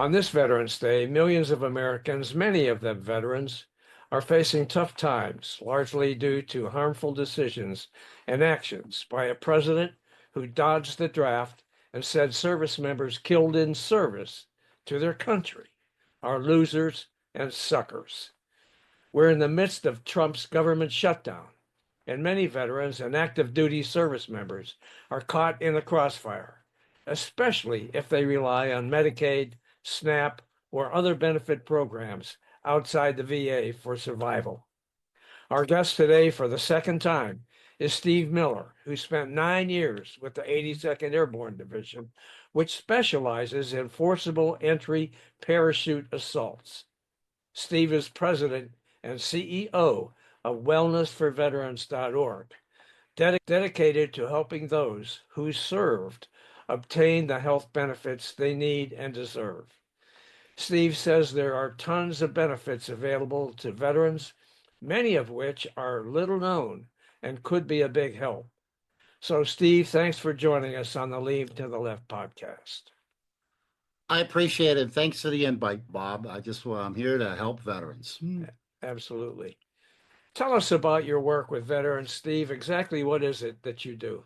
On this Veterans Day, millions of Americans, many of them veterans, are facing tough times, largely due to harmful decisions and actions by a president who dodged the draft and said service members killed in service to their country are losers and suckers. We're in the midst of Trump's government shutdown, and many veterans and active duty service members are caught in the crossfire, especially if they rely on Medicaid, SNAP, or other benefit programs outside the VA for survival. Our guest today for the second time is Steve Miller, who spent 9 years with the 82nd Airborne Division, which specializes in forcible entry parachute assaults. Steve is president and CEO of wellnessforveterans.org, dedicated to helping those who served obtain the health benefits they need and deserve. Steve says there are tons of benefits available to veterans, many of which are little known and could be a big help. So, Steve, thanks for joining us on the Leave to the Left podcast. I appreciate it. Thanks for the invite, Bob. I'm here to help veterans. Absolutely. Tell us about your work with veterans, Steve. Exactly what is it that you do?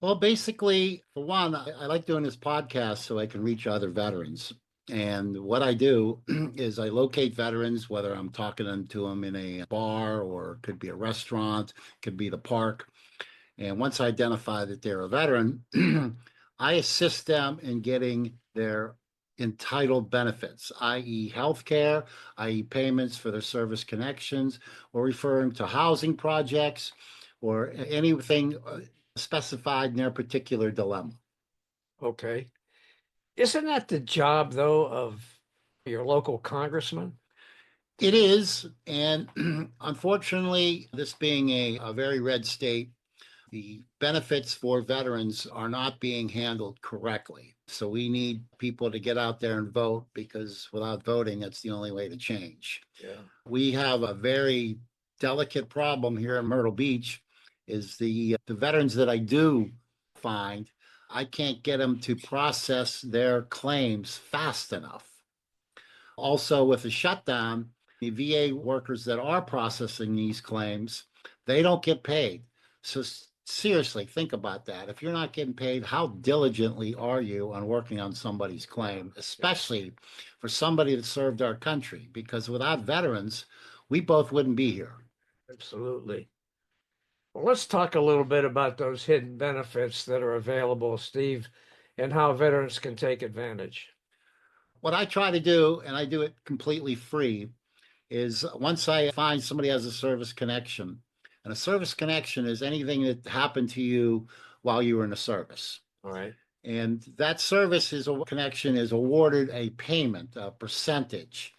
Well, basically, for one, I like doing this podcast so I can reach other veterans. And what I do is I locate veterans, whether I'm talking to them in a bar or it could be a restaurant, could be the park. And once I identify that they're a veteran, I assist them in getting their entitled benefits, i.e. healthcare, i.e. payments for their service connections, or referring to housing projects or anything specified in their particular dilemma. Okay. Isn't that the job, though, of your local congressman? It is. And unfortunately, this being a very red state, the benefits for veterans are not being handled correctly. So we need people to get out there and vote, because without voting, that's the only way to change. Yeah. We have a very delicate problem here in Myrtle Beach is the veterans that I do find, I can't get them to process their claims fast enough. Also, with the shutdown, the VA workers that are processing these claims, they don't get paid. So seriously, think about that. If you're not getting paid, how diligently are you on working on somebody's claim, especially for somebody that served our country? Because without veterans, we both wouldn't be here. Absolutely. Well, let's talk a little bit about those hidden benefits that are available, Steve, and how veterans can take advantage. What I try to do, and I do it completely free, is once I find somebody has a service connection, and a service connection is anything that happened to you while you were in the service. All right. And that connection is awarded a payment, a percentage.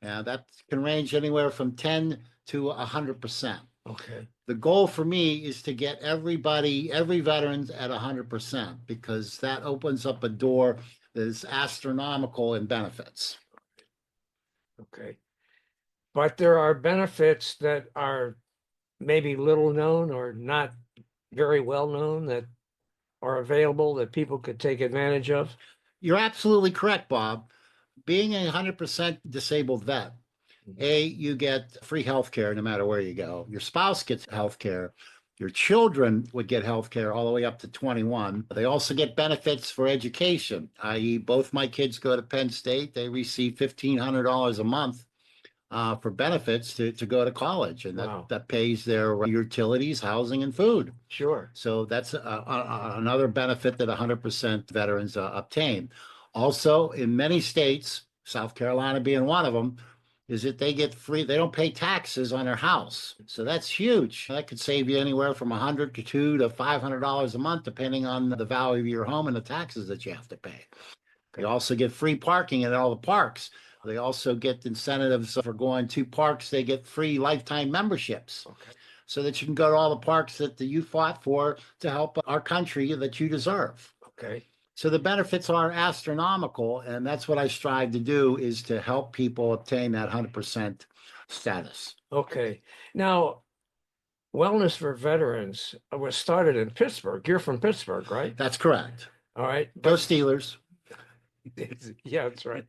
That can range anywhere from 10 to 100%. Okay. The goal for me is to get every veteran at 100%, because that opens up a door that is astronomical in benefits. Okay. But there are benefits that are maybe little known or not very well known that are available that people could take advantage of. You're absolutely correct, Bob. Being a 100% disabled vet, you get free health care no matter where you go. Your spouse gets health care. Your children would get health care all the way up to 21. They also get benefits for education, i.e. both my kids go to Penn State. They receive $1,500 a month for benefits to go to college, and that pays their utilities, housing, and food. Sure. So that's another benefit that 100% veterans obtain. Also, in many states, South Carolina being one of them, is that they get free, they don't pay taxes on their house. So that's huge. That could save you anywhere from $100 to $500 a month, depending on the value of your home and the taxes that you have to pay. They also get free parking at all the parks. They also get incentives for going to parks. They get free lifetime memberships, so that you can go to all the parks that you fought for to help our country that you deserve. Okay. So the benefits are astronomical, and that's what I strive to do, is to help people obtain that 100% status. Okay. Now, Wellness for Veterans was started in Pittsburgh. You're from Pittsburgh, right? That's correct. All right. Go Steelers. Yeah, that's right.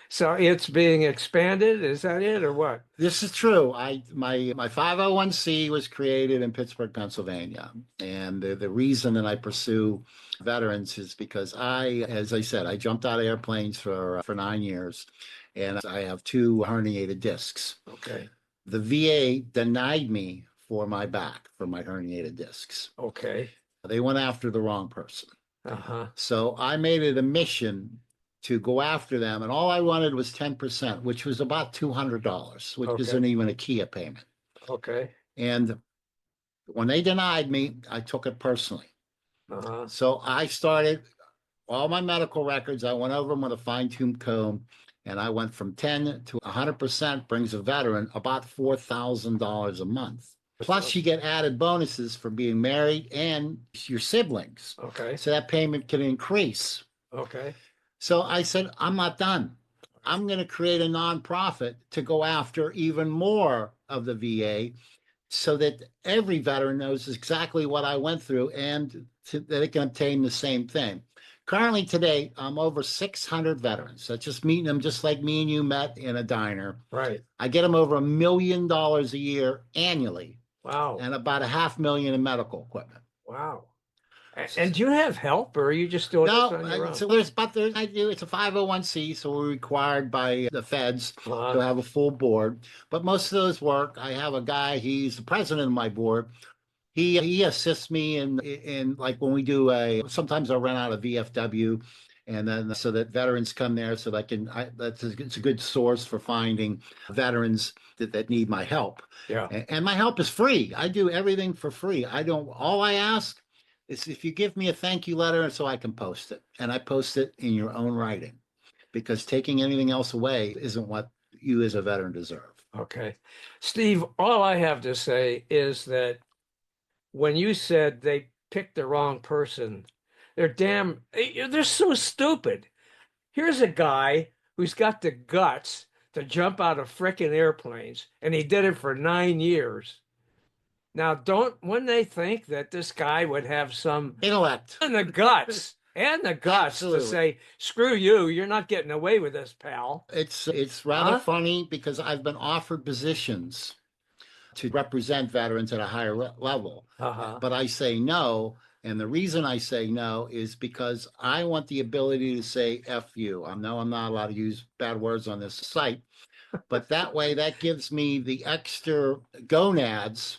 So it's being expanded. Is that it or what? This is true. My 501c was created in Pittsburgh, Pennsylvania. And the reason that I pursue veterans is because as I said, I jumped out of airplanes for 9 years and I have two herniated discs. Okay. The VA denied me for my back for my herniated discs. Okay. They went after the wrong person. Uh-huh. So I made it a mission to go after them, and all I wanted was 10%, which was about $200, which Okay. isn't even a Kia payment. Okay. And when they denied me, I took it personally. Uh-huh. So I started all my medical records. I went over them with a fine-tooth comb, and I went from 10 to 100% brings a veteran about $4,000 a month. Plus, you get added bonuses for being married and your siblings. Okay. So that payment can increase. Okay. So I said, I'm not done. I'm going to create a nonprofit to go after even more of the VA so that every veteran knows exactly what I went through and that it can obtain the same thing. Currently today, I'm over 600 veterans. That's just meeting them just like me and you met in a diner. Right. I get them over $1 million a year annually Wow. and about $500,000 in medical equipment. Wow. And do you have help or are you just doing this on your own? So I do, it's a 501c, so we're required by the feds Uh-huh. to have a full board. But most of those work, I have a guy, he's the president of my board. He assists me in like when we do sometimes I'll rent out a VFW and then so that veterans come there so that it's a good source for finding veterans that need my help. Yeah. And my help is free. I do everything for free. All I ask is if you give me a thank you letter so I can post it. And I post it in your own writing because taking anything else away isn't what you as a veteran deserve. Okay. Steve, all I have to say is that when you said they picked the wrong person, they're so stupid. Here's a guy who's got the guts to jump out of frickin' airplanes, and he did it for 9 years. Now, when they think that this guy would have some Intellect. and the guts to say, screw you, you're not getting away with this, pal. It's rather Huh? funny because I've been offered positions to represent veterans at a higher level, Uh-huh. but I say no. And the reason I say no is because I want the ability to say F you. I know I'm not allowed to use bad words on this site, but that gives me the extra gonads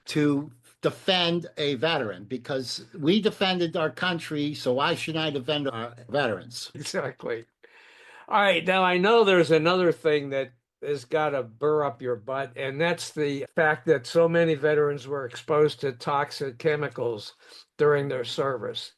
to defend a veteran because we defended our country. So why should I defend our veterans? Exactly. All right. Now, I know there's another thing that has got to burr up your butt, and that's the fact that so many veterans were exposed to toxic chemicals during their service.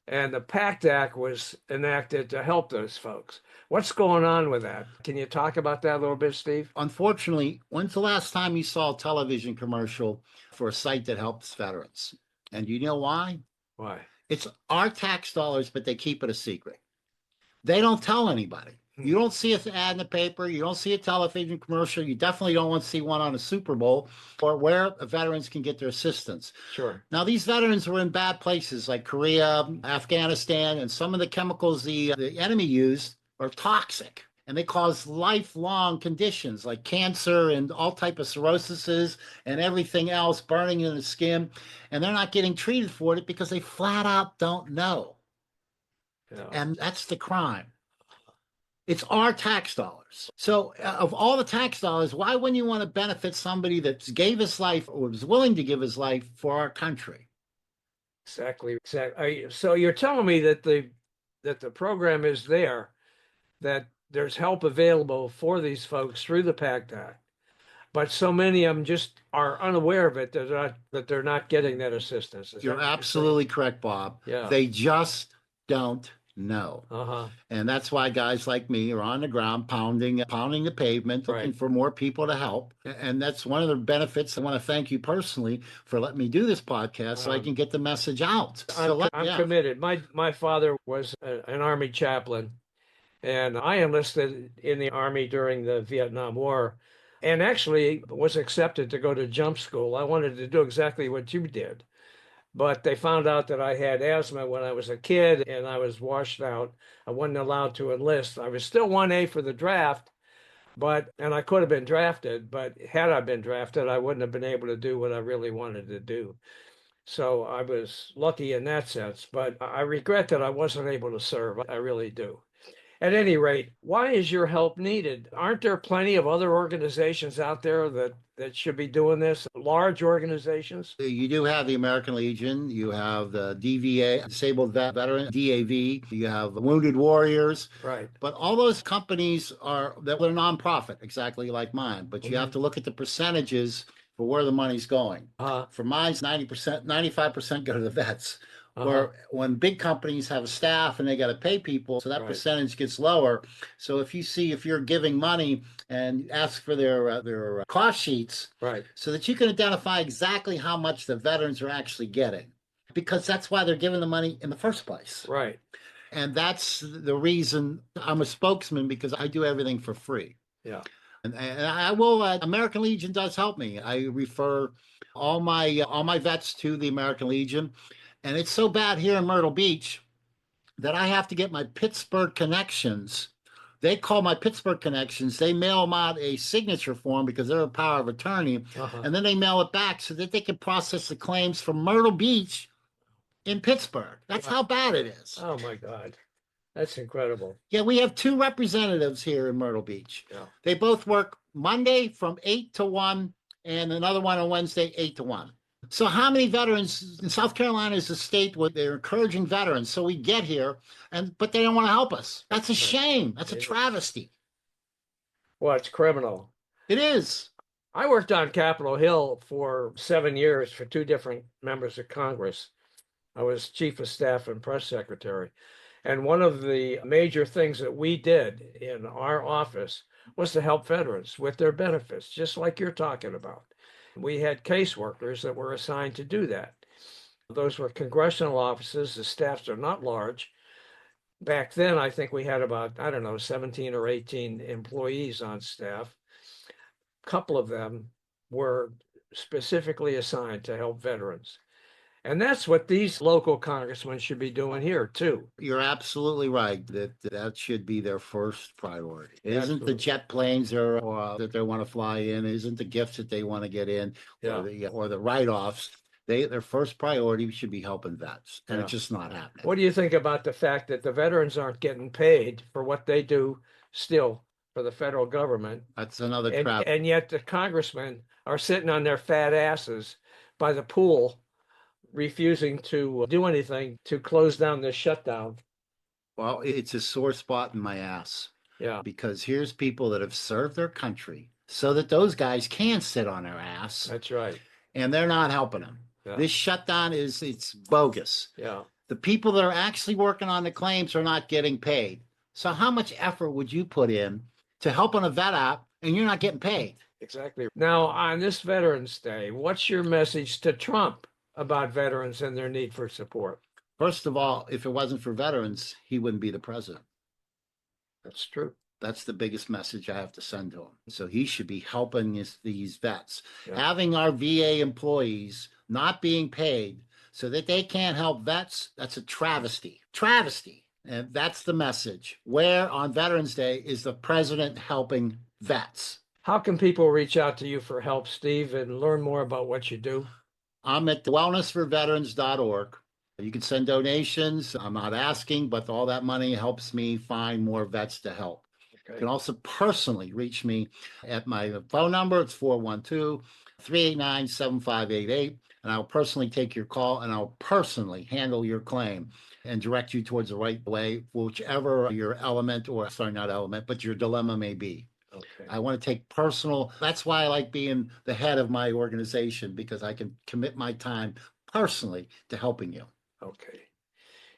And the PACT Act was enacted to help those folks. What's going on with that? Can you talk about that a little bit, Steve? Unfortunately, when's the last time you saw a television commercial for a site that helps veterans? And you know why? Why? It's our tax dollars, but they keep it a secret. They don't tell anybody. You don't see an ad in the paper. You don't see a television commercial. You definitely don't want to see one on a Super Bowl or where veterans can get their assistance. Sure. Now, these veterans were in bad places like Korea, Afghanistan, and some of the chemicals the enemy used are toxic. And they cause lifelong conditions like cancer and all type of cirrhoses and everything else, burning in the skin. And they're not getting treated for it because they flat out don't know. Yeah. And that's the crime. It's our tax dollars. So, of all the tax dollars, why wouldn't you want to benefit somebody that gave his life or was willing to give his life for our country? Exactly. So you're telling me that the program is there, that there's help available for these folks through the PACT Act, but so many of them just are unaware of it that they're not getting that assistance. You're absolutely correct, Bob. Yeah. They just don't know. Uh-huh. And that's why guys like me are on the ground pounding the pavement, looking for more people to help. And that's one of the benefits. I want to thank you personally for letting me do this podcast so I can get the message out. I'm committed. My father was an Army chaplain, and I enlisted in the Army during the Vietnam War and actually was accepted to go to jump school. I wanted to do exactly what you did. but they found out that I had asthma when I was a kid and I was washed out. I wasn't allowed to enlist. I was still 1A for the draft, and I could have been drafted, but had I been drafted, I wouldn't have been able to do what I really wanted to do. So I was lucky in that sense, but I regret that I wasn't able to serve. I really do. At any rate, why is your help needed? Aren't there plenty of other organizations out there that should be doing this? Large organizations? You do have the American Legion, you have the DVA, Disabled Veteran, DAV, you have Wounded Warriors, Right. but all those companies they're nonprofit, exactly like mine. But you have to look at the percentages for where the money's going. For mine's 90%, 95% go to the vets. Where when big companies have a staff and they got to pay people, so that Right. percentage gets lower. So if you're giving money and ask for their cost sheets, Right. so that you can identify exactly how much the veterans are actually getting, because that's why they're giving the money in the first place. Right. And that's the reason I'm a spokesman, because I do everything for free. Yeah. And I will. American Legion does help me. I refer all my vets to the American Legion, and it's so bad here in Myrtle Beach that I have to get my Pittsburgh connections. They call my Pittsburgh connections. They mail them out a signature form because they're a power of attorney, and then they mail it back so that they can process the claims from Myrtle Beach in Pittsburgh. That's how bad it is. Oh my God. That's incredible. Yeah, we have 2 representatives here in Myrtle Beach. Yeah. They both work Monday from 8 to 1 and another one on Wednesday, 8 to 1. So how many veterans in South Carolina is a state where they're encouraging veterans? So we get here, but they don't want to help us. That's a shame. That's a travesty. Well, it's criminal. It is. I worked on Capitol Hill for 7 years for 2 different members of Congress. I was chief of staff and press secretary. And one of the major things that we did in our office was to help veterans with their benefits, just like you're talking about. We had caseworkers that were assigned to do that. Those were congressional offices. The staffs are not large. Back then, I think we had about, 17 or 18 employees on staff. A couple of them were specifically assigned to help veterans. And that's what these local congressmen should be doing here, too. You're absolutely right that should be their first priority. It isn't Absolutely. the jet planes that they want to fly in, it isn't the gifts that they want to get in, or the write-offs. Their first priority should be helping vets, and it's just not happening. What do you think about the fact that the veterans aren't getting paid for what they do still for the federal government? That's another trap. And yet the congressmen are sitting on their fat asses by the pool, refusing to do anything to close down this shutdown. Well, it's a sore spot in my ass. Yeah. Because here's people that have served their country so that those guys can sit on their ass. That's right. And they're not helping them. Yeah. This shutdown it's bogus. Yeah. The people that are actually working on the claims are not getting paid. So how much effort would you put in to help on a vet out and you're not getting paid? Exactly. Now, on this Veterans Day, what's your message to Trump about veterans and their need for support? First of all, if it wasn't for veterans, he wouldn't be the president. That's true. That's the biggest message I have to send to him. So he should be helping these vets. Yeah. Having our VA employees not being paid so that they can't help vets, that's a travesty. Travesty. And that's the message. Where on Veterans Day is the president helping vets? How can people reach out to you for help, Steve, and learn more about what you do? I'm at wellnessforveterans.org. You can send donations. I'm not asking, but all that money helps me find more vets to help. Okay. You can also personally reach me at my phone number. It's 412-389-7588. And I'll personally take your call and I'll personally handle your claim and direct you towards the right way, whichever your element, or sorry, not element, but your dilemma may be. Okay. I want to take personal. That's why I like being the head of my organization, because I can commit my time personally to helping you. Okay.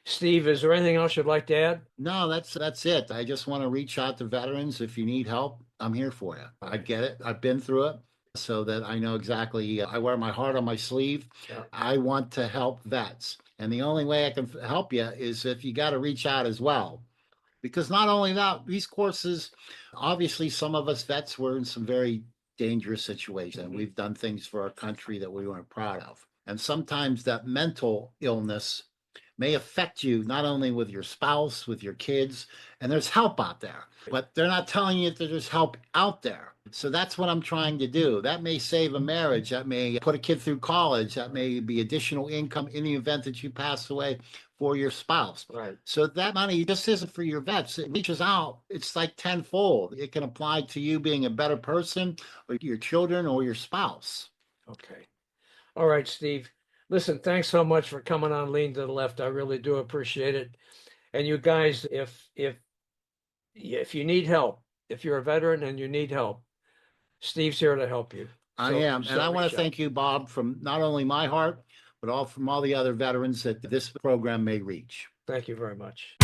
Steve, is there anything else you'd like to add? No, that's it. I just want to reach out to veterans. If you need help, I'm here for you. I get it. I've been through it, so that I know exactly. I wear my heart on my sleeve. Yeah. I want to help vets. And the only way I can help you is if you got to reach out as well. Because not only that, these courses, obviously some of us vets were in some very dangerous situations. Mhm. We've done things for our country that we weren't proud of. And sometimes that mental illness may affect you not only with your spouse, with your kids, and there's help out there, but they're not telling you that there's help out there. So that's what I'm trying to do. That may save a marriage, that may put a kid through college, that may be additional income in the event that you pass away for your spouse. Right. So that money just isn't for your vets. It reaches out. It's like tenfold. It can apply to you being a better person, or your children, or your spouse. Okay. All right, Steve. Listen, thanks so much for coming on Lean to the Left. I really do appreciate it. And you guys, if you need help, if you're a veteran and you need help, Steve's here to help you. I am. And I want to thank you, Bob, from not only my heart, but all from all the other veterans that this program may reach. Thank you very much.